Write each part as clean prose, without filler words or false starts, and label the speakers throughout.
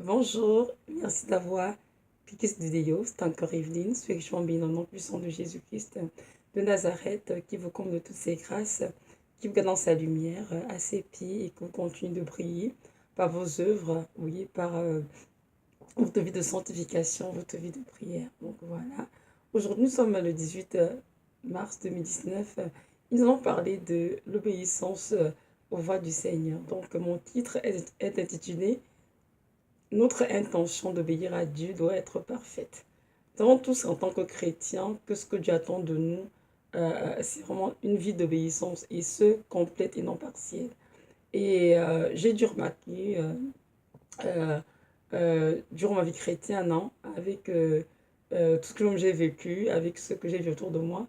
Speaker 1: Bonjour, merci d'avoir cliqué cette vidéo. C'est encore Evelyne, spirituellement bénie dans le nom puissant de Jésus-Christ de Nazareth, qui vous comble de toutes ses grâces, qui vous garde dans sa lumière, à ses pieds et qui vous continue de briller par vos œuvres, oui, par votre vie de sanctification, votre vie de prière. Donc voilà. Aujourd'hui, nous sommes le 18 mars 2019. Nous allons parler de l'obéissance aux voix du Seigneur. Donc mon titre est intitulé notre intention d'obéir à Dieu doit être parfaite. Nous savons tous en tant que chrétiens que ce que Dieu attend de nous, c'est vraiment une vie d'obéissance et ce, complète et non partielle. Et j'ai dû remarquer, euh, durant ma vie chrétienne, hein, avec tout ce que j'ai vécu, avec ce que j'ai vu autour de moi,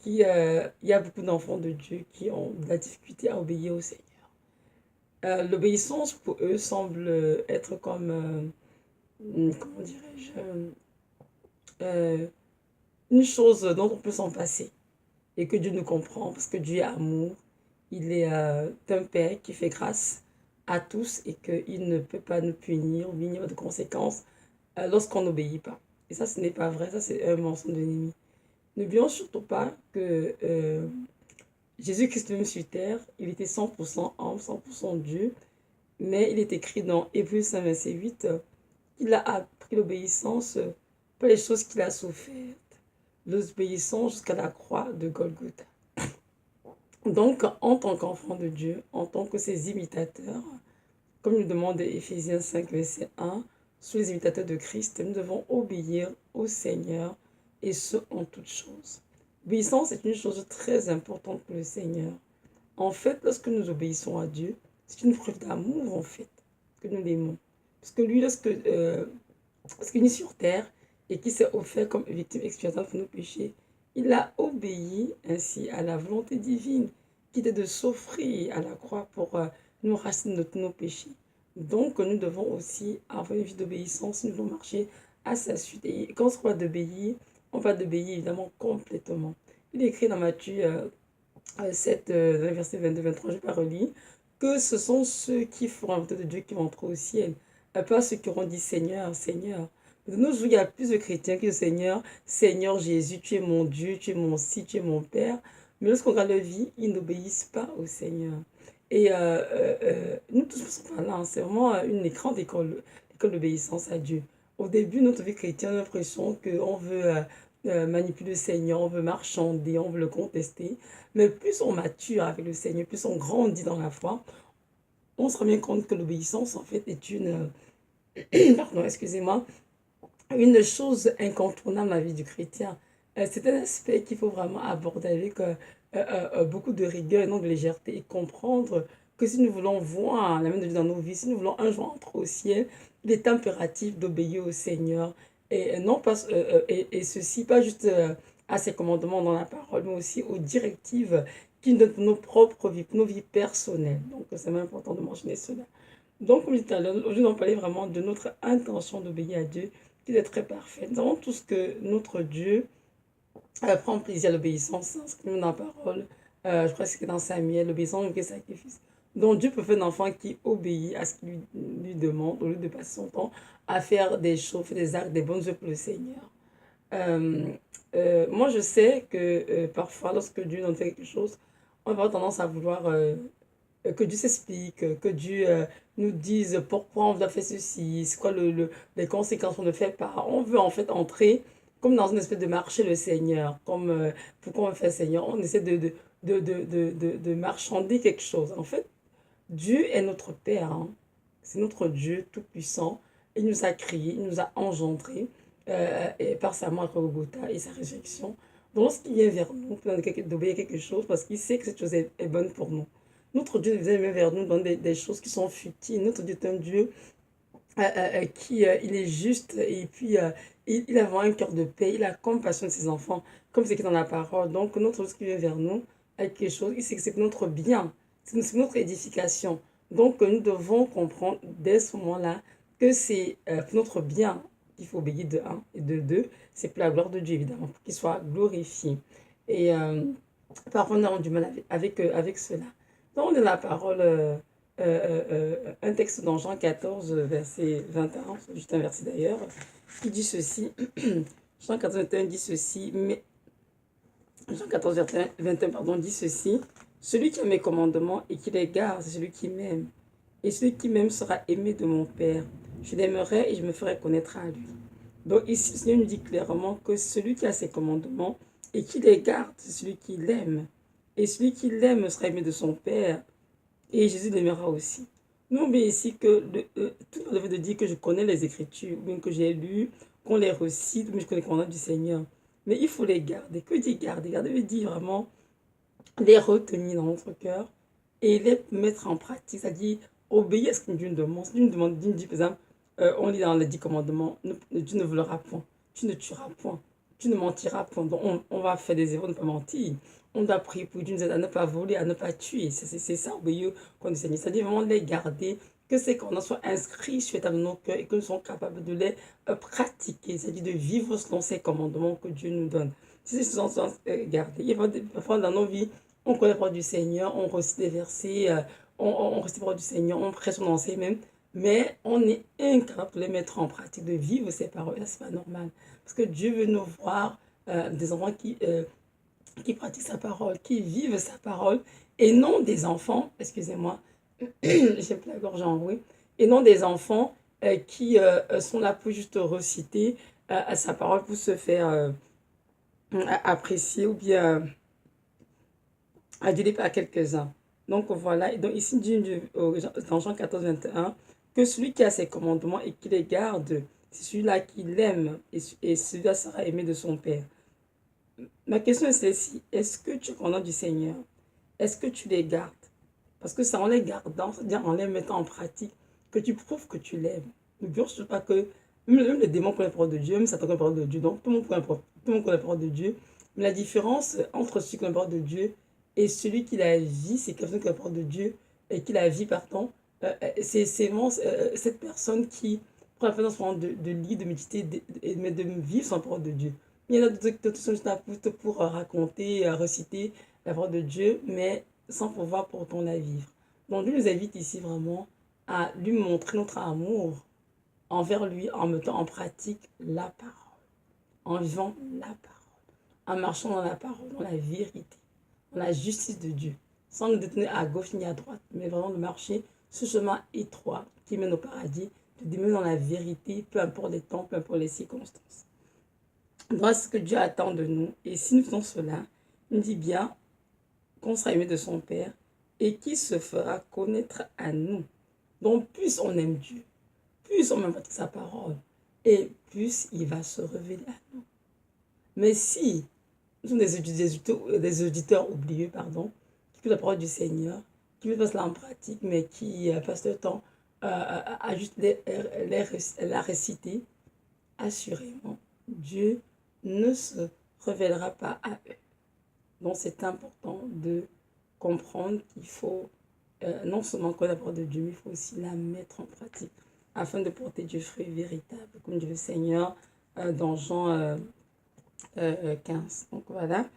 Speaker 1: qu'il y a beaucoup d'enfants de Dieu qui ont de la difficulté à obéir au Seigneur. L'obéissance pour eux semble être comme comment dirais-je, euh, une chose dont on peut s'en passer et que Dieu nous comprend parce que Dieu est amour. Il est un Père qui fait grâce à tous et qu'il ne peut pas nous punir ou venir de conséquences lorsqu'on n'obéit pas. Et ça, ce n'est pas vrai, ça c'est un mensonge de l'ennemi. N'oublions surtout pas que Jésus-Christ même sur terre, il était 100% homme, 100% Dieu, mais il est écrit dans Hébreux 5, verset 8 qu'il a appris l'obéissance par les choses qu'il a souffertes, l'obéissance jusqu'à la croix de Golgotha. Donc, en tant qu'enfant de Dieu, en tant que ses imitateurs, comme nous demande Éphésiens 5, verset 1, sous les imitateurs de Christ, nous devons obéir au Seigneur et ce en toutes choses. L'obéissance est une chose très importante pour le Seigneur. En fait, lorsque nous obéissons à Dieu, c'est une preuve d'amour, en fait, que nous l'aimons. Parce que lui, lorsqu'il est sur terre et qu'il s'est offert comme victime expiatoire pour nos péchés, il a obéi ainsi à la volonté divine, qui était de s'offrir à la croix pour nous racheter de nos péchés. Donc, nous devons aussi avoir une vie d'obéissance, nous devons marcher à sa suite. Et quand on va d'obéir évidemment complètement. Il est écrit dans Matthieu 7, verset 22-23, je ne vais pas relire, que ce sont ceux qui feront la volonté de Dieu qui vont entrer au ciel, et pas ceux qui auront dit Seigneur, Seigneur. De nos jours, il y a plus de chrétiens que Seigneur, Seigneur Jésus, tu es mon Dieu, tu es mon si, tu es mon Père. Mais lorsqu'on regarde leur vie, ils n'obéissent pas au Seigneur. Et nous tous ne sommes pas là, hein. C'est vraiment une grande école, l'école d'obéissance à Dieu. Au début, notre vie chrétienne, on a l'impression qu'on veut manipuler le Seigneur, on veut marchander, on veut le contester. Mais plus on mature avec le Seigneur, plus on grandit dans la foi, on se rend bien compte que l'obéissance, en fait, est pardon, excusez-moi, une chose incontournable dans la vie du chrétien. C'est un aspect qu'il faut vraiment aborder avec beaucoup de rigueur et non de légèreté et comprendre que si nous voulons voir la main de Dieu dans nos vies, si nous voulons un jour entrer au ciel, il est impératif d'obéir au Seigneur et non pas et ceci pas juste à ses commandements dans la parole, mais aussi aux directives qu'il donne pour nos propres vies, pour nos vies personnelles. Donc c'est important de mentionner cela. Donc, comme je disais tout à l'heure, aujourd'hui, on parlait vraiment de notre intention d'obéir à Dieu, qui est très parfaite. Nous savons tous que notre Dieu prend plaisir à l'obéissance, hein, ce que nous dans la parole. Je crois que c'est dans Samuel, l'obéissance est sacrifice. Donc, Dieu peut faire un enfant qui obéit à ce qu'il lui demande, au lieu de passer son temps à faire des choses, faire des actes, des bonnes œuvres pour le Seigneur. Euh, Moi, je sais que parfois, lorsque Dieu nous fait quelque chose, on va avoir tendance à vouloir que Dieu s'explique, que Dieu nous dise pourquoi on doit faire ceci, c'est quoi les conséquences qu'on ne fait pas. On veut en fait entrer comme dans une espèce de marché le Seigneur, comme pourquoi on fait Seigneur. On essaie de marchander quelque chose. En fait, Dieu est notre Père, hein. C'est notre Dieu tout-puissant. Il nous a créés, il nous a engendrés et par sa mort à Golgotha et sa résurrection. Donc lorsqu'il vient vers nous, pour d'obéir quelque chose, parce qu'il sait que cette chose est bonne pour nous. Notre Dieu vient vers nous dans des choses qui sont futiles. Notre Dieu est un Dieu qui il est juste et puis il a vraiment un cœur de paix. Il a compassion de ses enfants, comme c'est écrit dans la parole. Donc notre Dieu qui vient vers nous avec quelque chose, il sait que c'est notre bien, c'est notre édification. Donc nous devons comprendre dès ce moment-là que c'est pour notre bien qu'il faut obéir de un et de deux. C'est pour la gloire de Dieu évidemment, pour qu'il soit glorifié. Et parfois on a du mal avec cela. Donc on est la parole. un texte dans Jean 14, verset 21, c'est juste un verset d'ailleurs, qui dit ceci. Jean 14, 21 dit ceci, mais Jean 14, 21, pardon, dit ceci. Celui qui a mes commandements et qui les garde, c'est celui qui m'aime. Et celui qui m'aime sera aimé de mon Père. Je l'aimerai et je me ferai connaître à lui. Donc ici, le Seigneur nous dit clairement que celui qui a ses commandements et qui les garde, c'est celui qui l'aime. Et celui qui l'aime sera aimé de son Père. Et Jésus l'aimera aussi. Nous, on met ici que tout le monde de dire que je connais les Écritures, ou bien que j'ai lu, qu'on les recite, mais je connais les commandements du Seigneur. Mais il faut les garder. Que dit garder? Garder veut dire vraiment les retenir dans notre cœur et les mettre en pratique. C'est-à-dire obéir à ce que Dieu nous demande. Si Dieu nous demande, Dieu nous dit, par exemple, on lit dans les 10 commandements, tu ne voleras point, tu ne tueras point, tu ne mentiras point. Donc on va faire des efforts de ne pas mentir. On doit prier pour Dieu nous aide à ne pas voler, à ne pas tuer. C'est ça, obéir au Seigneur. C'est-à-dire vraiment les garder, que ces commandements soient inscrits sur dans nos cœurs et que nous soyons capables de les pratiquer. C'est-à-dire de vivre selon ces commandements que Dieu nous donne. Si ces choses sont gardées, il va parfois dans nos vies, on connaît la parole du Seigneur, on recite des versets, on recite la parole du Seigneur, on prêche son ancien même, mais on est incapable de les mettre en pratique, de vivre ces paroles. Là, c'est pas normal. Parce que Dieu veut nous voir des enfants qui pratiquent sa parole, qui vivent sa parole, et non des enfants, excusez-moi, j'ai plein la gorge enrouée, et non des enfants qui sont là pour juste reciter sa parole pour se faire apprécier ou bien adulé par quelques-uns. Donc voilà, et donc ici dit dans Jean 14, 21, que celui qui a ses commandements et qui les garde, c'est celui-là qui l'aime et celui-là sera aimé de son Père. Ma question est celle-ci, est-ce que tu es content du Seigneur? Est-ce que tu les gardes? Parce que c'est en les gardant, c'est-à-dire en les mettant en pratique, que tu prouves que tu l'aimes. N'oublions surtout pas que même les démons connaissent la parole de Dieu, même Satan connaît la parole de Dieu, donc tout le monde connaît la parole de Dieu. Mais la différence entre celui qui connaît la parole de Dieu et celui qui la vit, c'est quelqu'un qui connaît la parole de Dieu et qui la vit, pardon, c'est vraiment cette personne qui prend la peine de lire, de méditer, de vivre sans parole de Dieu. Il y en a d'autres qui sont juste là pour raconter, reciter la parole de Dieu, mais sans pouvoir pourtant la vivre. Donc, Dieu nous invite ici vraiment à lui montrer notre amour envers lui en mettant en pratique la parole, en vivant la parole, en marchant dans la parole, dans la vérité, dans la justice de Dieu, sans nous détenir à gauche ni à droite, mais vraiment de marcher ce chemin étroit qui mène au paradis, de demeurer dans la vérité, peu importe les temps, peu importe les circonstances. Voilà ce que Dieu attend de nous. Et si nous faisons cela, il nous dit bien qu'on sera aimé de son Père et qui se fera connaître à nous. Donc, plus on aime Dieu, plus on aime sa parole, et plus il va se révéler à nous. Mais si nous sommes des auditeurs oublieux, pardon, qui écoutent la parole du Seigneur, qui mettent cela en pratique, mais qui passent le temps à juste la réciter, assurément, Dieu ne se révélera pas à eux. Donc c'est important de comprendre qu'il faut non seulement connaître la parole de Dieu, mais il faut aussi la mettre en pratique afin de porter du fruit véritable, comme dit le Seigneur dans Jean 15. Donc voilà.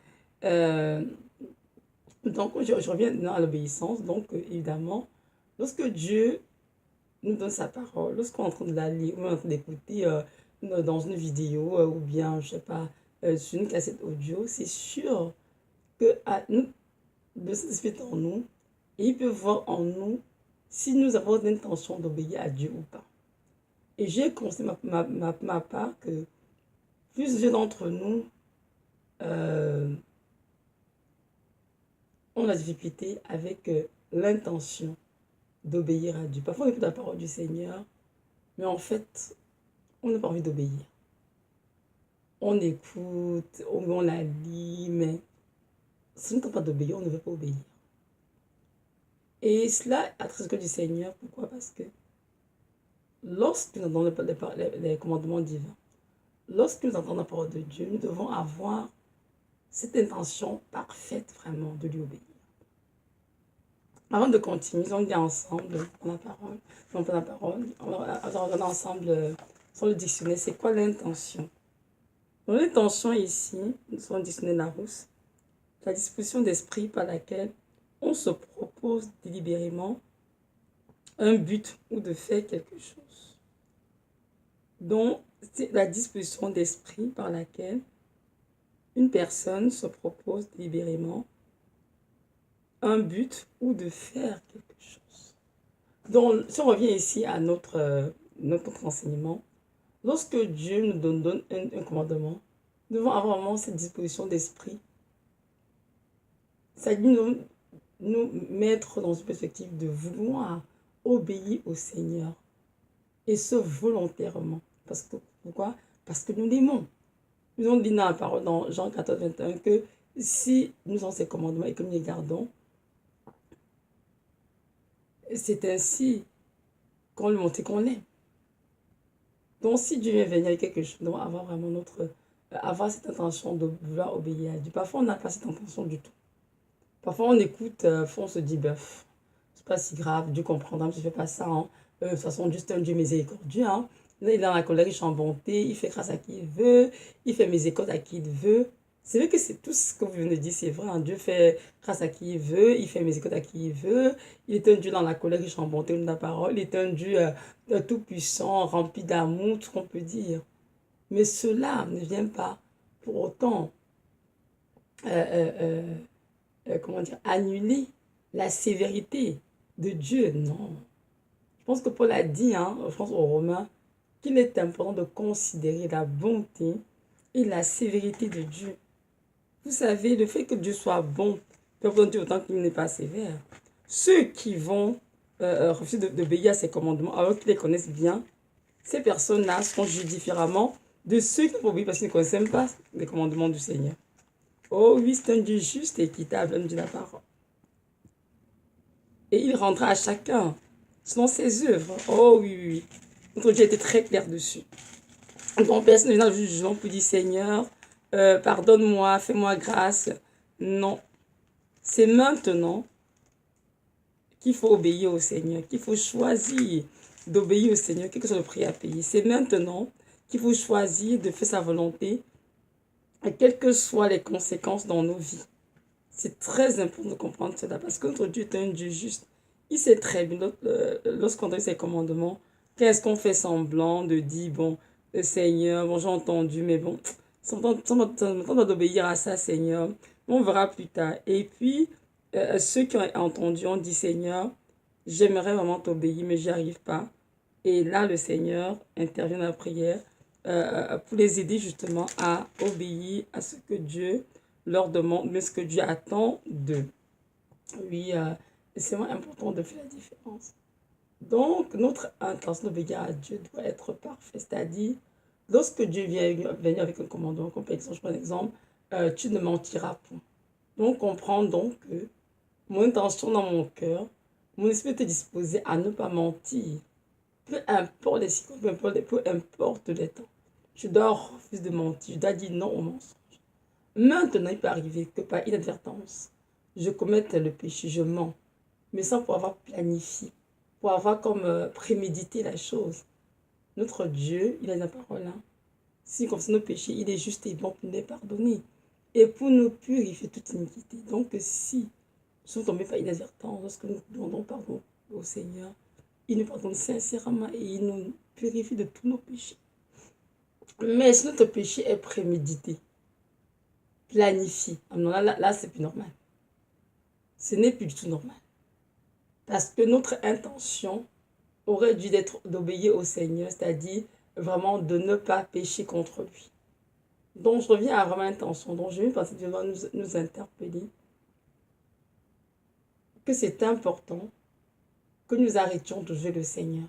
Speaker 1: Donc je reviens maintenant à l'obéissance. Donc évidemment, lorsque Dieu nous donne sa parole, lorsqu'on est en train de la lire, ou en train d'écouter dans une vidéo ou bien, je sais pas, sur une cassette audio, c'est sûr que nous, le Saint-Esprit en nous, et il peut voir en nous si nous avons l'intention d'obéir à Dieu ou pas. Et j'ai constaté ma part que plusieurs d'entre nous ont la difficulté avec l'intention d'obéir à Dieu. Parfois on écoute la parole du Seigneur, mais en fait, on n'a pas envie d'obéir. On écoute, on la lit, mais si on n'est pas d'obéir, on ne veut pas obéir. Et cela atteste du Seigneur. Pourquoi? Parce que lorsque nous entendons les commandements divins, lorsque nous entendons la parole de Dieu, nous devons avoir cette intention parfaite vraiment de lui obéir. Avant de continuer, on dit ensemble dans la parole, on va regarder ensemble sur le dictionnaire, c'est quoi l'intention? Donc l'intention ici, sur le dictionnaire Larousse, la disposition d'esprit par laquelle on se propose délibérément un but ou de faire quelque chose. Donc, c'est la disposition d'esprit par laquelle une personne se propose délibérément un but ou de faire quelque chose. Donc, si on revient ici à notre enseignement, lorsque Dieu nous donne un commandement, nous devons avoir vraiment cette disposition d'esprit. Ça dit nous mettre dans une perspective de vouloir obéir au Seigneur. Et ce, volontairement. Pourquoi? Parce que nous l'aimons. Nous avons dit dans la parole dans Jean 14, 21 que si nous avons ces commandements et que nous les gardons, c'est ainsi qu'on lui montre qu'on l'aime. Donc si Dieu vient venir avec quelque chose, nous devons avoir vraiment avoir cette intention de vouloir obéir à Dieu. Parfois on n'a pas cette intention du tout. Parfois on écoute, on se dit, c'est pas si grave, Dieu comprendra, je ne fais pas ça. Hein. De toute façon, Dieu c'est un Dieu miséricordieux. Hein. Là, il est dans la colère, il chante bonté, il fait grâce à qui il veut, il fait miséricorde à qui il veut. C'est vrai que c'est tout ce que vous venez de dire, c'est vrai. Hein. Dieu fait grâce à qui il veut, il fait miséricorde à qui il veut. Il est un Dieu dans la colère, il chante bonté, la parole. Il est un Dieu tout-puissant, rempli d'amour, tout ce qu'on peut dire. Mais cela ne vient pas pour autant annuler la sévérité de Dieu. Non. Je pense que Paul a dit, je pense aux Romains, qu'il est important de considérer la bonté et la sévérité de Dieu. Vous savez, le fait que Dieu soit bon peut pas dire autant qu'il n'est pas sévère. Ceux qui vont refuser d'obéir à ses commandements alors qu'ils les connaissent bien, ces personnes-là seront jugées différemment de ceux qui vont obéir parce qu'ils ne connaissent même pas les commandements du Seigneur. Oh oui, c'est un Dieu juste et équitable, un Dieu de la parole. Et il rendra à chacun selon ses œuvres. Oh oui, oui, oui. Notre Dieu était très clair dessus. Donc personne ne vient dans le jugement pour dire Seigneur, pardonne-moi, fais-moi grâce. Non. C'est maintenant qu'il faut obéir au Seigneur, qu'il faut choisir d'obéir au Seigneur, quel que soit le prix à payer. C'est maintenant qu'il faut choisir de faire sa volonté, et quelles que soient les conséquences dans nos vies. C'est très important de comprendre cela, parce que notre Dieu est un Dieu juste. Il sait très bien, lorsqu'on donne ses commandements, qu'est-ce qu'on fait semblant de dire, bon, Seigneur, bon, j'ai entendu, mais bon, sans d'obéir à ça, Seigneur, on verra plus tard. Et puis, ceux qui ont entendu ont dit, Seigneur, j'aimerais vraiment t'obéir, mais j'y arrive pas. Et là, le Seigneur intervient dans la prière pour les aider justement à obéir à ce que Dieu leur demande, mais ce que Dieu attend d'eux. Oui, c'est vraiment important de faire la différence. Donc, notre intention d'obéir à Dieu doit être parfaite. C'est-à-dire, lorsque Dieu vient venir avec un commandement, comme par exemple, je prends un exemple, tu ne mentiras point. Donc, comprends donc que mon intention dans mon cœur, mon esprit est disposé à ne pas mentir. Peu importe les circonstances, peu importe les temps. Je dois refuser de mentir, je dois dire non au mensonge. Maintenant, il peut arriver que par inadvertance, je commette le péché, je mens, mais sans pour avoir planifié, pour avoir comme prémédité la chose. Notre Dieu, il a une parole. Hein. Si concerne nos péchés, il est juste et bon pour nous les pardonner et pour nous purifier toute iniquité. Donc, si nous sommes tombés par inadvertance, lorsque nous demandons pardon au Seigneur, il nous pardonne sincèrement et il nous purifie de tous nos péchés. Mais si notre péché est prémédité, planifié, là c'est plus normal. Ce n'est plus du tout normal. Parce que notre intention aurait dû être d'obéir au Seigneur, c'est-à-dire vraiment de ne pas pécher contre lui. Donc je reviens à vraiment l'intention. Donc je vais penser que Dieu va nous interpeller que c'est important que nous arrêtions de jouer le Seigneur.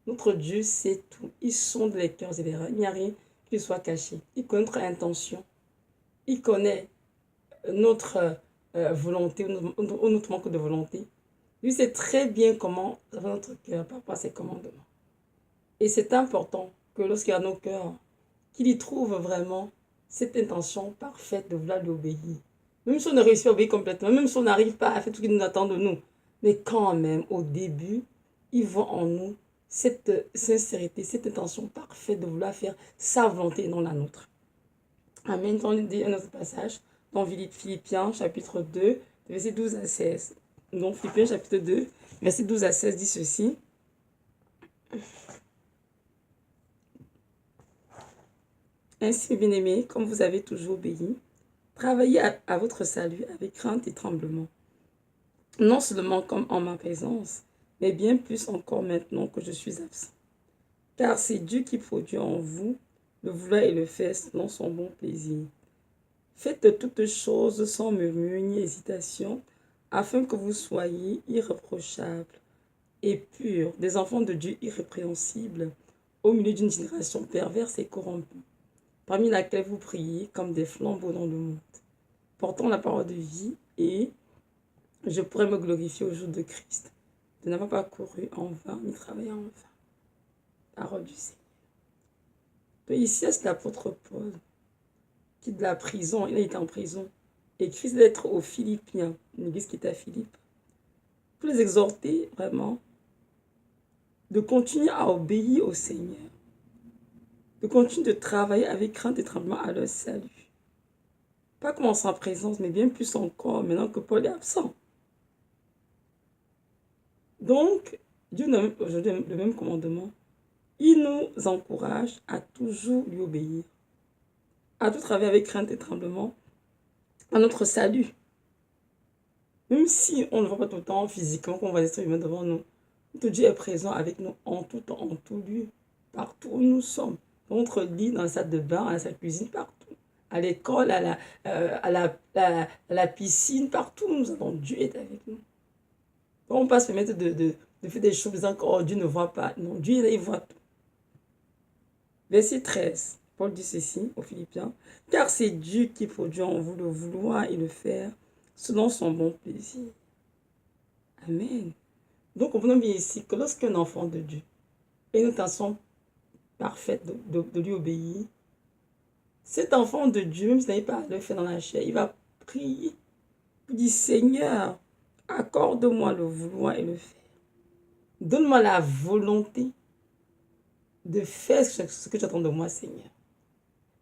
Speaker 1: Notre Dieu sait tout. Il sonde les cœurs et les reins. Il n'y a rien qui soit caché. Il connaît notre intention. Il connaît notre volonté ou notre manque de volonté. Lui sait très bien comment notre cœur par rapport à ses commandements. Et c'est important que lorsqu'il y a nos cœurs, qu'il y trouve vraiment cette intention parfaite de vouloir lui obéir. Même si on ne réussit pas à obéir complètement, même si on n'arrive pas à faire tout ce qu'il nous attend de nous. Mais quand même, au début, il voit en nous cette sincérité, cette intention parfaite de vouloir faire sa volonté et non la nôtre. Amen. On lit un autre passage dans Philippiens, chapitre 2, versets 12 à 16. Donc, Philippiens chapitre 2, verset 12 à 16 dit ceci. Ainsi, bien-aimés, comme vous avez toujours obéi, travaillez à votre salut avec crainte et tremblement. Non seulement comme en ma présence, mais bien plus encore maintenant que je suis absent. Car c'est Dieu qui produit en vous le vouloir et le faire selon son bon plaisir. Faites toutes choses sans murmure ni hésitation, afin que vous soyez irréprochables et purs, des enfants de Dieu irrépréhensibles, au milieu d'une génération perverse et corrompue, parmi laquelle vous priez comme des flambeaux dans le monde, portant la parole de vie, et je pourrais me glorifier au jour de Christ, de n'avoir pas couru en vain, ni travaillé en vain. Parole du Seigneur. Donc ici, c'est l'apôtre Paul qui de la prison, il est en prison, écrit cette lettre aux Philippiens, une église qui est à Philippe, pour les exhorter vraiment de continuer à obéir au Seigneur, de continuer de travailler avec crainte et tremblement à leur salut. Pas comme en sa présence, mais bien plus encore maintenant que Paul est absent. Donc, Dieu donne aujourd'hui le même commandement. Il nous encourage à toujours lui obéir, à tout travailler avec crainte et tremblement, à notre salut. Même si on ne le voit pas tout le temps physiquement, qu'on va être humain devant nous, notre Dieu est présent avec nous en tout temps, en tout lieu, partout où nous sommes. Dans notre lit, dans la salle de bain, à la salle de cuisine, partout. À l'école, à la piscine, partout où nous allons, Dieu est avec nous. Donc on ne peut pas se permettre de faire des choses disant que oh, Dieu ne voit pas. Non, Dieu il voit tout. Verset 13, Paul dit ceci aux Philippiens. Car c'est Dieu qui produit en vous le vouloir et le faire selon son bon plaisir. Amen. Donc on peut bien ici que lorsqu'un enfant de Dieu a une intention parfaite de lui obéir, cet enfant de Dieu, même s'il n'arrive pas à le faire dans la chair, il va prier. Il dit Seigneur, accorde-moi le vouloir et le faire. Donne-moi la volonté de faire ce que tu attends de moi, Seigneur.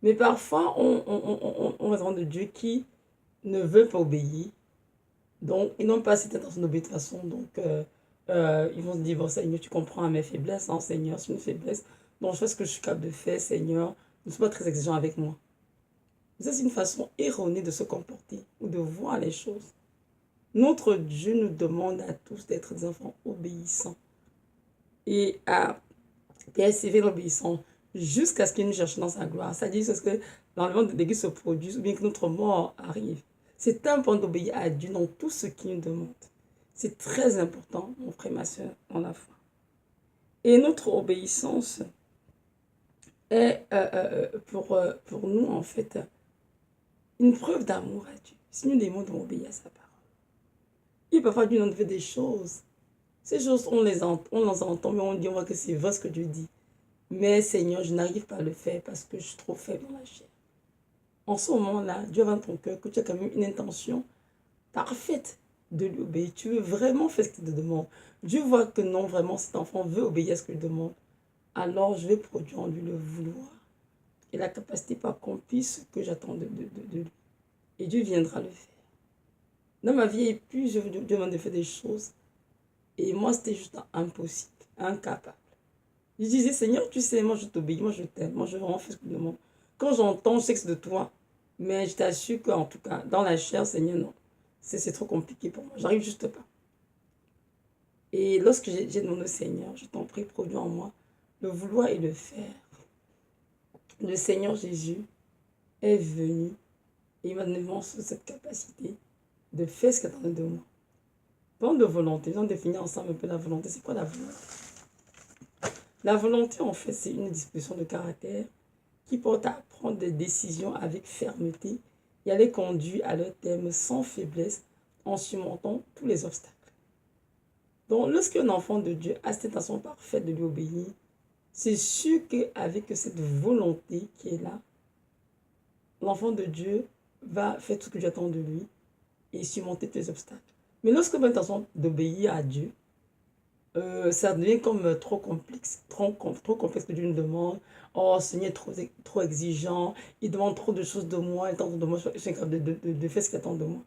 Speaker 1: Mais parfois, on est enfant de Dieu qui ne veut pas obéir. Donc, ils n'ont pas cette intention d'obéir de toute façon. Donc, ils vont se dire, bon, Seigneur, tu comprends mes faiblesses, hein, Seigneur, c'est une faiblesse. Donc, je fais ce que je suis capable de faire, Seigneur. Ne sois pas très exigeant avec moi. Ça, c'est une façon erronée de se comporter ou de voir les choses. Notre Dieu nous demande à tous d'être des enfants obéissants et à persévérer l'obéissance jusqu'à ce qu'il nous cherche dans sa gloire. C'est-à-dire que l'enlèvement de l'Église se produise ou bien que notre mort arrive. C'est important d'obéir à Dieu dans tout ce qu'il nous demande. C'est très important, mon frère, ma soeur, dans la foi. Et notre obéissance est pour nous, en fait, une preuve d'amour à Dieu. Si nous l'aimons, nous obéir à sa parole. Et parfois, Dieu nous fait des choses. Ces choses, on les entend, mais on dit, on voit que c'est vrai ce que Dieu dit. Mais Seigneur, je n'arrive pas à le faire parce que je suis trop faible dans la chair. En ce moment-là, Dieu va dans ton cœur que tu as quand même une intention parfaite de lui obéir. Tu veux vraiment faire ce qu'il te demande. Dieu voit que non, vraiment, cet enfant veut obéir à ce qu'il demande. Alors, je vais produire en lui le vouloir et la capacité pour accomplir ce que j'attends de lui. Et Dieu viendra le faire. Dans ma vie, plus je demande de faire des choses. Et moi, c'était juste impossible, incapable. Je disais, Seigneur, tu sais, moi je t'obéis, moi je t'aime, moi je veux vraiment faire ce que tu demandes. Quand j'entends, je sais que c'est de toi, mais je t'assure qu'en tout cas, dans la chair, Seigneur, non. C'est trop compliqué pour moi, j'arrive juste pas. Et lorsque j'ai demandé au Seigneur, je t'en prie, produis en moi le vouloir et le faire. Le Seigneur Jésus est venu et il m'a donné cette capacité de faire ce qu'il attendait de moi. Parlons de volonté, on définir ensemble un peu la volonté. C'est quoi la volonté? La volonté, en fait, c'est une disposition de caractère qui porte à prendre des décisions avec fermeté et à les conduire à leur terme sans faiblesse en surmontant tous les obstacles. Donc, lorsqu'un enfant de Dieu a cette intention parfaite de lui obéir, c'est sûr qu'avec cette volonté qui est là, l'enfant de Dieu va faire tout ce que Dieu attend de lui et surmonter tous les obstacles. Mais lorsqu'on a l'intention d'obéir à Dieu, ça devient comme trop complexe, trop complexe que Dieu nous demande. Oh, Seigneur est trop exigeant, il demande trop de choses de moi, il attend de moi, je suis incapable de faire ce qu'il attend de moi.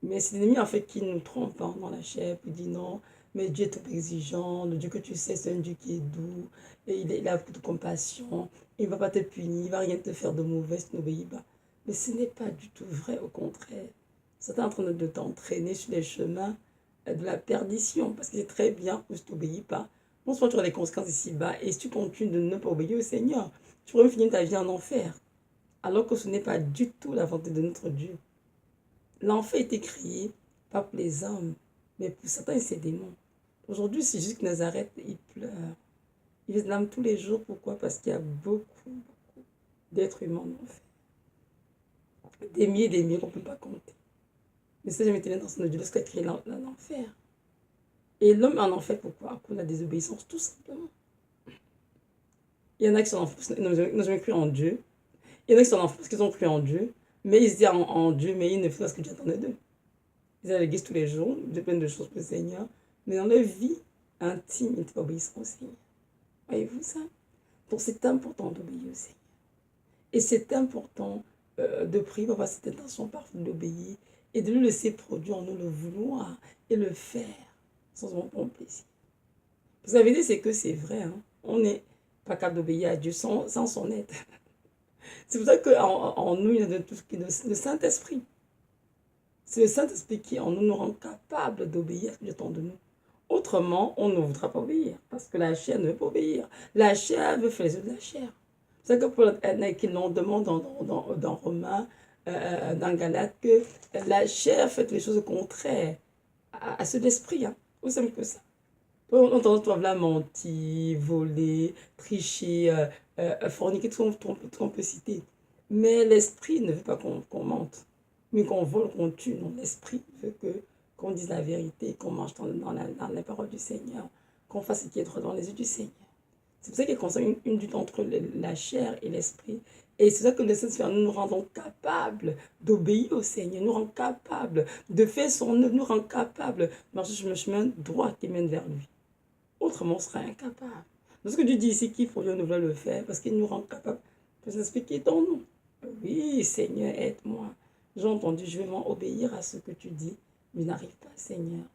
Speaker 1: Mais c'est l'ennemi en fait qui nous trompe hein, dans la chair, puis dit non, mais Dieu est trop exigeant, le Dieu que tu sais, c'est un Dieu qui est doux, et il a beaucoup de compassion, il ne va pas te punir, il ne va rien te faire de mauvais si tu n'obéis pas. Mais ce n'est pas du tout vrai, au contraire. C'est en train de t'entraîner sur les chemins de la perdition, parce que c'est très bien où si tu n'obéis pas. Non seulement tu auras les conséquences ici-bas, et si tu continues de ne pas obéir au Seigneur, tu pourrais finir ta vie en enfer, alors que ce n'est pas du tout la volonté de notre Dieu. L'enfer a été créé pas pour les hommes, mais pour Satan et ses démons. Aujourd'hui, c'est juste que Nazareth, il pleure. Il se tous les jours. Pourquoi? Parce qu'il y a beaucoup d'êtres humains en enfer. Des milliers qu'on ne peut pas compter. Mais ça, jamais été l'intention de Dieu lorsqu'il a créé l'enfer. Et l'homme en enfer, pourquoi? À cause de la désobéissance, tout simplement. Il y en a qui sont en enfer parce qu'ils n'ont jamais cru en Dieu. Il y en a qui sont en enfer parce qu'ils ont cru en Dieu. Mais ils se disent en Dieu, mais ils ne font pas ce que Dieu attendait d'eux. Ils allaient à l'église tous les jours, ils faisaient plein de choses pour le Seigneur. Mais dans leur vie intime, ils n'étaient pas obéissants au Seigneur. Voyez-vous ça? Donc c'est important d'obéir au Seigneur. Et c'est important de prier pour avoir cette intention parfaite d'obéir et de le laisser produire en nous le vouloir et le faire sans aucun plaisir. Parce que la vérité, c'est que c'est vrai. Hein? On n'est pas capable d'obéir à Dieu sans son aide. C'est pour ça qu'en nous, il y a de tout ce qui est le Saint-Esprit. C'est le Saint-Esprit qui, en nous, nous rend capable d'obéir à ce qu'il attend de nous. Autrement, on ne voudra pas obéir, parce que la chair ne veut pas obéir. La chair veut faire les œuvres de la chair. C'est ça que Paul qui l'on demande dans Romains, dans Galates, que la chair fait les choses contraires à ceux de l'esprit. Hein. Aussi simple que ça. On entend toi là mentir, voler, tricher, forniquer, tout qu'on peut citer. Mais l'esprit ne veut pas qu'on mente, mais qu'on vole, qu'on tue. Non, l'esprit veut qu'on dise la vérité, qu'on marche dans la parole du Seigneur, qu'on fasse ce qui est droit dans les yeux du Seigneur. C'est pour ça qu'il concerne une lutte entre la chair et l'esprit. Et c'est ça que le Saint-Esprit nous rendons capables d'obéir au Seigneur, nous rend capables de faire son œuvre, nous rend capables de marcher sur le chemin droit qui mène vers lui. Autrement, on sera incapable. Donc, ce que Dieu dit ici qu'il faut nous le faire parce qu'il nous rend capable de s'expliquer dans nous. Oui, Seigneur, aide-moi. J'ai entendu, je vais m'obéir à ce que tu dis, mais je n'arrive pas, Seigneur.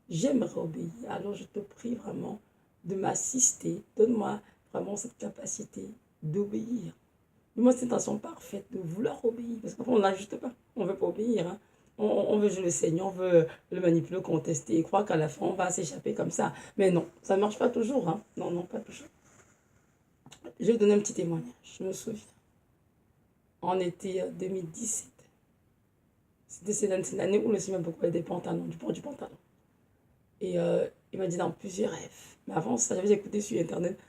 Speaker 1: J'aimerais obéir. Alors, je te prie vraiment de m'assister. Donne-moi vraiment cette capacité d'obéir. Donne-moi cette intention parfaite de vouloir obéir. Parce qu'on n'ajuste pas. On ne veut pas obéir. Hein. On veut jouer le Seigneur, on veut le manipuler, contester, et croire qu'à la fin, on va s'échapper comme ça. Mais non, ça ne marche pas toujours. Hein. Non, non, pas toujours. Je vais donner un petit témoignage. Je me souviens. En été 2017. C'est l'année où le Seigneur m'a beaucoup parlé des pantalons, du port du pantalon. Et il m'a dit dans plusieurs rêves. Mais avant ça, j'avais écouté sur Internet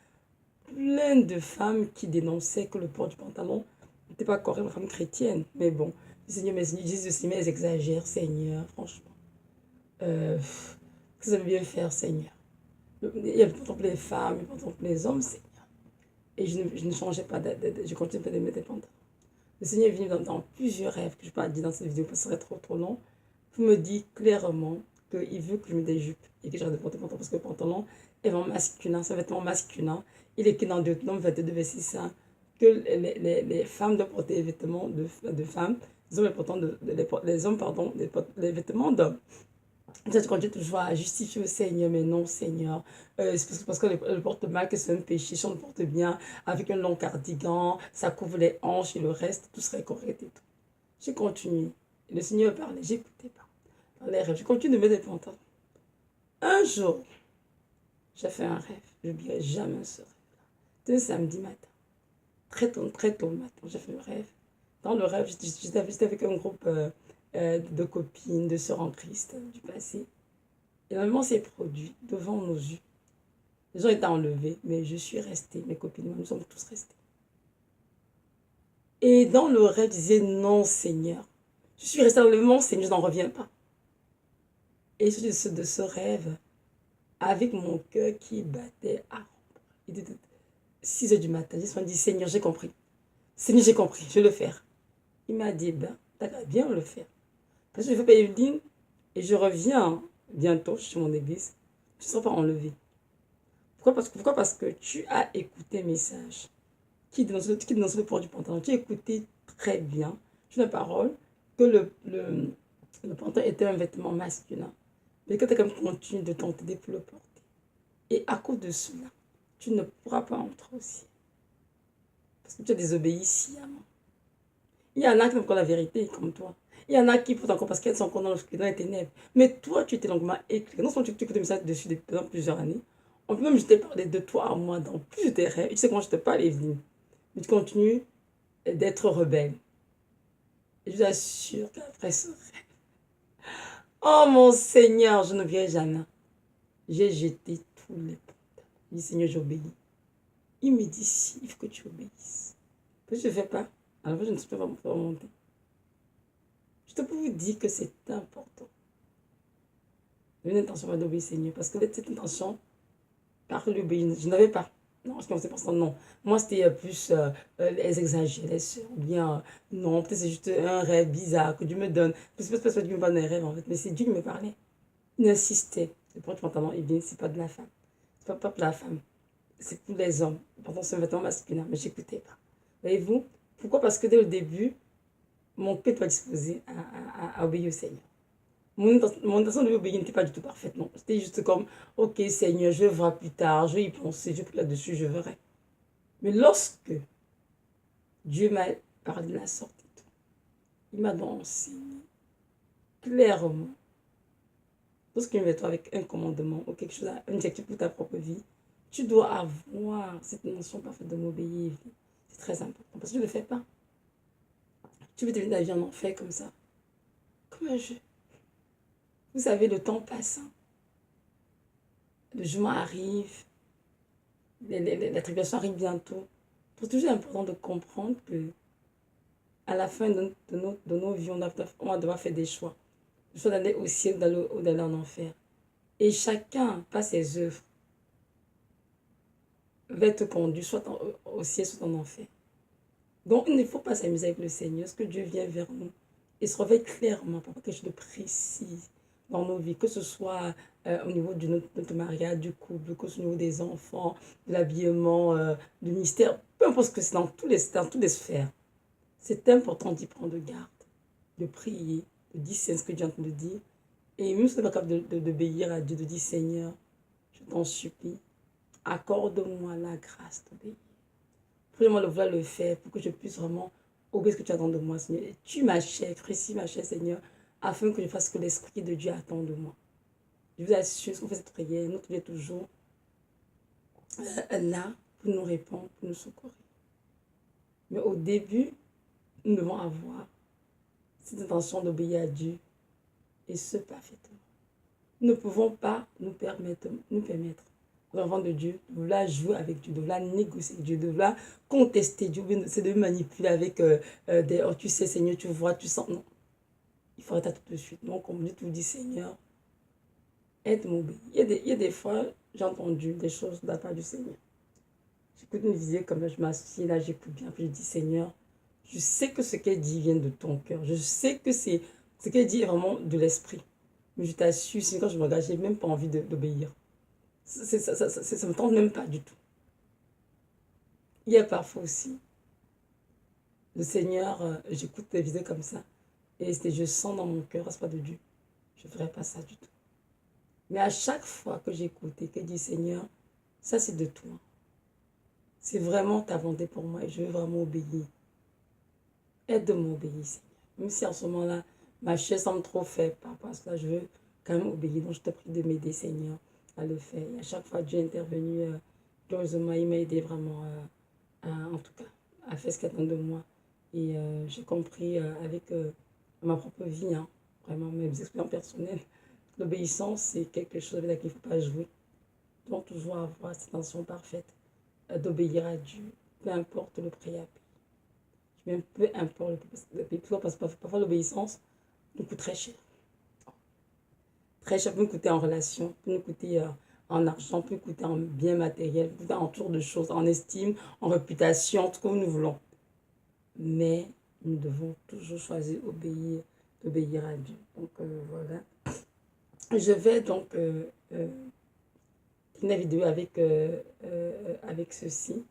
Speaker 1: plein de femmes qui dénonçaient que le port du pantalon n'était pas correct, les femmes chrétiennes. Mais bon, le Seigneur, mais ils disent aussi, mais elles exagèrent, Seigneur, franchement. Que ça veut bien faire, Seigneur. Il y a pourtant les femmes, il y a pourtant les hommes, Seigneur. Et je ne changeais pas, je continuais de mettre des pantalons. Le Seigneur est venu dans plusieurs rêves, que je ne vais pas dire dans cette vidéo parce que ce serait trop long, pour me dire clairement qu'il veut que je mette des jupes et que j'arrête de porter pantalon parce que le pantalon est vraiment masculin, c'est un vêtement masculin. Il est écrit dans Deutéronome 22, verset 5 que les femmes doivent porter des vêtements de femmes, les hommes, les vêtements d'hommes. Je continue toujours à justifier au Seigneur, mais non, Seigneur. C'est parce que le porte-mal, que c'est un péché. Si on le porte bien, avec un long cardigan, ça couvre les hanches et le reste, tout serait correct et tout. J'ai continué. Et le Seigneur parlait, j'écoutais pas. Dans les rêves, je continue de mettre des pantalons. Un jour, j'ai fait un rêve. Je n'oublierai jamais ce rêve-là. C'était un samedi matin. Très tôt le matin, j'ai fait un rêve. Dans le rêve, j'étais avec un groupe de copines, de sœurs en Christ du passé. Et normalement, c'est produit devant nos yeux. Les gens étaient enlevés, mais je suis restée, mes copines, nous sommes tous restés. Et dans le rêve, je disais, non, Seigneur. Je suis restée dans le mon Seigneur, je n'en reviens pas. Et je suis de ce rêve, avec mon cœur qui battait à rompre. Il était 6 heures du matin. Je me dit, Seigneur, j'ai compris. Seigneur, j'ai compris, je vais le faire. Il m'a dit, ben, t'as qu'à bien le faire. Parce que je fais pas Evelyne et je reviens bientôt chez mon église. Tu ne seras pas enlevé. Pourquoi? Parce que tu as écouté un message qui dénonce le port du pantalon. Tu as écouté très bien. Tu as la parole que Le pantalon était un vêtement masculin. Mais que tu as quand même continué de tenter pour le porter. Et à cause de cela, tu ne pourras pas entrer au ciel. Parce que tu as désobéi sciemment. Il y en a qui ont encore la vérité, comme toi. Il y en a qui pourtent encore parce qu'elles sont encore dans l'obscurité, dans les ténèbres. Mais toi, tu étais longuement éclairé. Non seulement tu écoutes le message dessus depuis plusieurs années, on peut même je t'ai parlé de toi à moi dans plus de tes rêves. Et tu sais comment je te parle, Evelyne. Mais tu continues d'être rebelle. Et je vous assure qu'après ce rêve, oh mon Seigneur, je ne viens jamais. J'ai jeté tous les pantalons. Je dis, Seigneur, j'obéis. Il me dit, si, il faut que tu obéisses. Parce que je ne fais pas. Alors je ne peux pas me faire monter. Je te peux vous dire que c'est important. Une intention va d'obéir, Seigneur. Parce que cette intention, par l'obéir, je n'avais pas. Non, je commençais par ça, non. Moi, c'était plus, elles exagéraient, ou bien, non, peut-être c'est juste un rêve bizarre que Dieu me donne. C'est pas Dieu me donne un rêve, en fait, mais c'est Dieu qui me parlait. Il insistait. Le pantalon, eh bien, c'est pas de la femme. C'est pas pour la femme. C'est pour les hommes. Pourtant, c'est un vêtement masculin, mais j'écoutais pas. Voyez-vous? Pourquoi? Parce que dès le début, mon cœur n'était pas disposé à obéir au Seigneur. Mon intention de lui obéir n'était pas du tout parfaite, non. C'était juste comme, ok Seigneur, je verrai plus tard, je vais y penser, je prie là-dessus, je verrai. Mais lorsque Dieu m'a parlé de la sortie, il m'a donc enseigné clairement. Lorsqu'il vient toi avec un commandement ou quelque chose, un objectif pour ta propre vie, tu dois avoir cette notion parfaite de m'obéir. C'est très important parce que tu ne le fais pas. Tu veux te vivre la vie en enfer comme ça, comme un jeu. Vous savez, le temps passe. Le jugement arrive, la tribulation arrive bientôt. C'est toujours important de comprendre que à la fin de nos vies, on va devoir faire des choix. Le choix d'aller au ciel ou d'aller en enfer. Et chacun, par ses œuvres, va être conduit soit au ciel, soit en enfer. Donc, il ne faut pas s'amuser avec le Seigneur. Ce que Dieu vient vers nous et se réveille clairement pour quelque chose de précis dans nos vies, que ce soit au niveau de notre mariage, du couple, que ce soit au niveau des enfants, de l'habillement, du ministère, peu importe ce que c'est dans toutes les sphères. C'est important d'y prendre garde, de prier, de discerner ce que Dieu est en train de dire. Et même si on n'est pas capable d'obéir à Dieu, de dire Seigneur, je t'en supplie, accorde-moi la grâce d'obéir. Prie-moi de vouloir le faire pour que je puisse vraiment obéir ce que tu attends de moi, Seigneur. Et tu ma chère, précis ma chère, Seigneur, afin que je fasse ce que l'Esprit de Dieu attend de moi. Je vous assure, qu'on fait cette prière, notre Dieu est toujours là pour nous répondre, pour nous secourir. Mais au début, nous devons avoir cette intention d'obéir à Dieu et ce parfaitement. Nous ne pouvons pas nous permettre, l'enfant de Dieu, de vouloir jouer avec Dieu, de vouloir négocier avec Dieu, de vouloir contester Dieu, c'est de manipuler avec des oh tu sais Seigneur, tu vois, tu sens. Non, il faut arrêter tout de suite. Donc, comme Dieu te dit Seigneur, aide-moi. Il y a des fois, j'ai entendu des choses de la part du Seigneur. J'écoute une vidéo comme ça, je m'assieds là, j'écoute bien, puis je dis Seigneur, je sais que ce qu'elle dit vient de ton cœur. Je sais que ce qu'elle dit est vraiment de l'esprit. Mais je t'assure, quand je me regarde, je n'ai même pas envie d'obéir. Ça ne me tente même pas du tout. Il y a parfois aussi, le Seigneur, j'écoute des vidéos comme ça, et je sens dans mon cœur, c'est pas de Dieu. Je ne ferai pas ça du tout. Mais à chaque fois que j'écoute et que je dis Seigneur, ça c'est de toi. C'est vraiment ta volonté pour moi et je veux vraiment obéir. Aide-moi à obéir, Seigneur. Même si en ce moment-là, ma chair semble trop faible par rapport à cela, je veux quand même obéir. Donc je te prie de m'aider, Seigneur, à le faire. Et à chaque fois, Dieu est intervenu. Glorieusement, il m'a aidé vraiment, en tout cas, à faire ce qu'il attend de moi. Et j'ai compris avec ma propre vie, hein, vraiment mes expériences personnelles, l'obéissance, c'est quelque chose avec laquelle il ne faut pas jouer. Donc toujours avoir cette intention parfaite d'obéir à Dieu, peu importe le prix à payer. Même peu importe le prix, parce que parfois l'obéissance nous coûte très cher. Très cher peut nous coûter en relation, peut nous coûter en argent, peut nous coûter en biens matériels, peut nous coûter en tour de choses, en estime, en réputation, tout ce que nous voulons. Mais nous devons toujours choisir d'obéir à Dieu. Donc voilà. Je vais donc finir la vidéo avec ceci.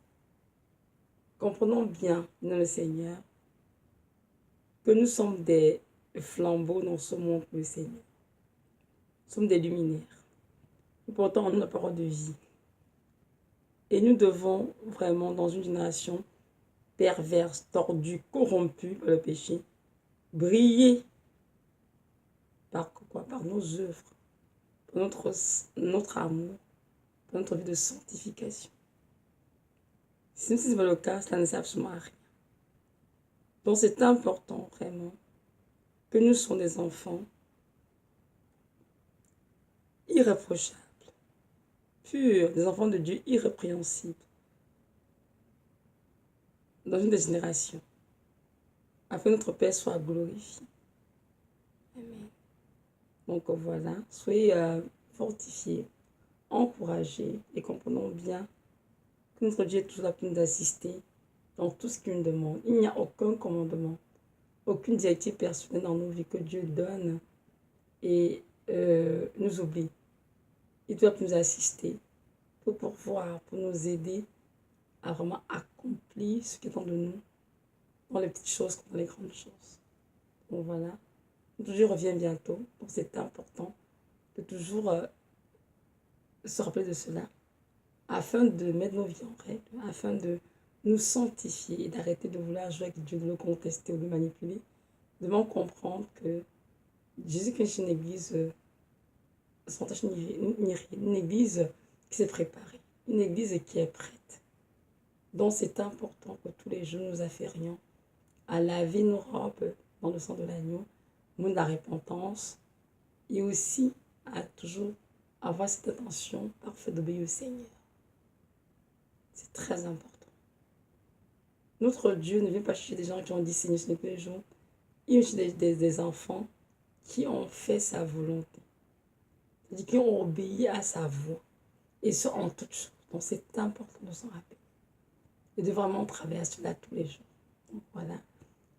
Speaker 1: Comprenons bien, nous le Seigneur, que nous sommes des flambeaux dans ce monde, le Seigneur. Nous sommes des luminaires. Et pourtant, on a la parole de vie. Et nous devons vraiment, dans une génération perverse, tordue, corrompue par le péché, briller par quoi? Par nos œuvres, par notre amour, par notre vie de sanctification. Si ce n'est pas le cas, cela ne sert absolument à rien. Donc c'est important vraiment que nous soyons des enfants irréprochables, purs, des enfants de Dieu irrépréhensibles dans une des générations, afin que notre Père soit glorifié. Amen. Donc voilà, soyez fortifiés, encouragés et comprenons bien que notre Dieu est toujours là pour nous assister dans tout ce qu'il nous demande. Il n'y a aucun commandement, aucune directive personnelle dans nos vies que Dieu donne et nous oublie. Il doit nous assister pour pouvoir, pour nous aider à vraiment accomplir ce qui est en de nous, dans les petites choses comme dans les grandes choses. Donc voilà, je reviens bientôt, donc c'est important de toujours se rappeler de cela, afin de mettre nos vies en règle, afin de nous sanctifier et d'arrêter de vouloir jouer avec Dieu, de le contester ou de le manipuler, de vraiment comprendre que Jésus-Christ est une église sans tache ni ride, une église qui s'est préparée, une église qui est prête. Donc c'est important que tous les jours nous afférions à laver nos robes dans le sang de l'agneau, au nom de la repentance, et aussi à toujours avoir cette attention parfaite d'obéir au Seigneur. C'est très important. Notre Dieu ne vient pas chercher des gens qui ont dit Seigneur, Seigneur tous les jours. Il vient chercher des enfants qui ont fait sa volonté. C'est-à-dire qui ont obéi à sa voix. Et ce, en toutes choses. Donc c'est important de s'en rappeler. Et de vraiment travailler à cela tous les jours. Donc voilà.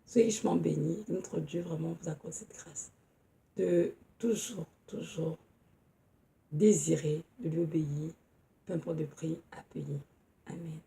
Speaker 1: Soyez richement bénis. Notre Dieu vraiment vous accorde cette grâce. De toujours, toujours désirer de lui obéir, peu importe le prix à payer. Amen.